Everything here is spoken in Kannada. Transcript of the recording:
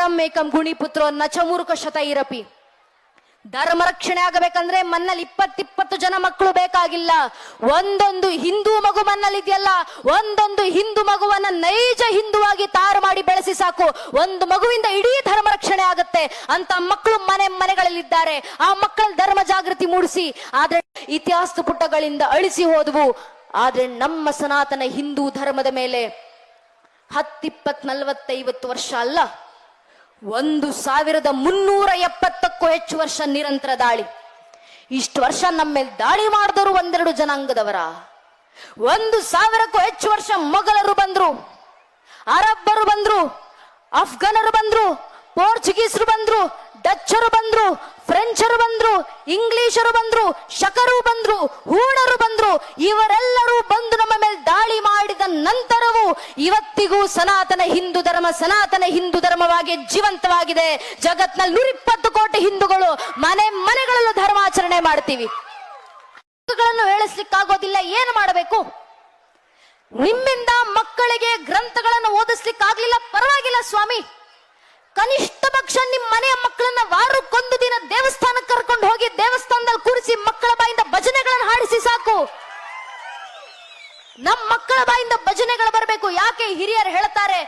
ರಮ್ಮೇಕಂ ಗುಣಿಪುತ್ರೋ ನಚಮೂರ್ಖ ಶತ ಇರಪಿ. ಧರ್ಮ ರಕ್ಷಣೆ ಆಗಬೇಕಂದ್ರೆ ಮನ್ನಲ್ಲಿ 20 ಜನ ಮಕ್ಕಳು ಬೇಕಾಗಿಲ್ಲ. ಒಂದೊಂದು ಹಿಂದೂ ಮಗು ಮನ್ನಲ್ಲಿ ಇದೆಯಲ್ಲ, ಒಂದೊಂದು ಹಿಂದೂ ಮಗುವನ್ನ ನೈಜ ಹಿಂದುವಾಗಿ ತಾರು ಮಾಡಿ ಬೆಳೆಸಿ ಸಾಕು. ಒಂದು ಮಗುವಿಂದ ಇಡೀ ಧರ್ಮ ರಕ್ಷಣೆ ಆಗುತ್ತೆ. ಅಂತ ಮಕ್ಕಳು ಮನೆಗಳಲ್ಲಿದ್ದಾರೆ. ಆ ಮಕ್ಕಳ ಧರ್ಮ ಜಾಗೃತಿ ಮೂಡಿಸಿ. ಆದ್ರೆ ಇತಿಹಾಸ ಪುಟಗಳಿಂದ ಅಳಿಸಿ ಹೋದವು. ಆದ್ರೆ ನಮ್ಮ ಸನಾತನ ಹಿಂದೂ ಧರ್ಮದ ಮೇಲೆ 10, 20, 40, 50 ವರ್ಷ ಅಲ್ಲ, 1370ಕ್ಕೂ ಹೆಚ್ಚು ವರ್ಷ ನಿರಂತರ ದಾಳಿ. ಇಷ್ಟು ವರ್ಷ ನಮ್ಮ ಮೇಲೆ ದಾಳಿ ಮಾಡಿದವರು 1-2 ಜನಾಂಗದವರ. 1000ಕ್ಕೂ ಹೆಚ್ಚು ವರ್ಷ ಮೊಘಲರು ಬಂದ್ರು, ಅರಬ್ಬರು ಬಂದ್ರು, ಅಫ್ಘಾನರು ಬಂದ್ರು, ಪೋರ್ಚುಗೀಸರು ಬಂದ್ರು, ಡಚ್ಚರು ಬಂದ್ರು, ಫ್ರೆಂಚರು ಬಂದ್ರು, ಇಂಗ್ಲಿಷರು ಬಂದ್ರು, ಶಕರು ಬಂದ್ರು, ಹೂಣರು ಬಂದ್ರು. ಇವರೆಲ್ಲರೂ ಬಂದು ನಮ್ಮ ಮೇಲೆ ದಾಳಿ ಮಾಡಿದ ನಂತರವೂ ಇವತ್ತಿಗೂ ಸನಾತನ ಹಿಂದೂ ಧರ್ಮವಾಗಿ ಜೀವಂತವಾಗಿದೆ. ಜಗತ್ನಲ್ಲಿ 120 ಕೋಟಿ ಹಿಂದೂಗಳು ಮನೆಗಳಲ್ಲೂ ಧರ್ಮಾಚರಣೆ ಮಾಡ್ತೀವಿ. ಹೇಳಿಸ್ಲಿಕ್ಕಾಗೋದಿಲ್ಲ, ಏನು ಮಾಡಬೇಕು? ನಿಮ್ಮಿಂದ ಮಕ್ಕಳಿಗೆ ಗ್ರಂಥಗಳನ್ನು ಓದಿಸ್ಲಿಕ್ಕಾಗ್ಲಿಲ್ಲ, ಪರವಾಗಿಲ್ಲ ಸ್ವಾಮಿ. ಕನಿಷ್ಠ ಪಕ್ಷ ನಿಮ್ಮ ಮನೆಯ ಮಕ್ಕಳನ್ನ ವಾರಕ್ಕೊಂದು ದಿನ ದೇವಸ್ಥಾನಕ್ಕೆ ಕರ್ಕೊಂಡು ಹೋಗಿ ದೇವಸ್ಥಾನದಲ್ಲಿ ಕೂರಿಸಿ ಮಕ್ಕಳ ಬಾಯಿಂದ ಭಜನೆಗಳನ್ನು ಹಾಡಿಸಿ ಸಾಕು. ನಮ್ಮ ಮಕ್ಕಳ ಬಾಯಿಂದ ಭಜನೆಗಳು ಬರಬೇಕು. ಯಾಕೆ ಹಿರಿಯರು ಹೇಳ್ತಾರೆ,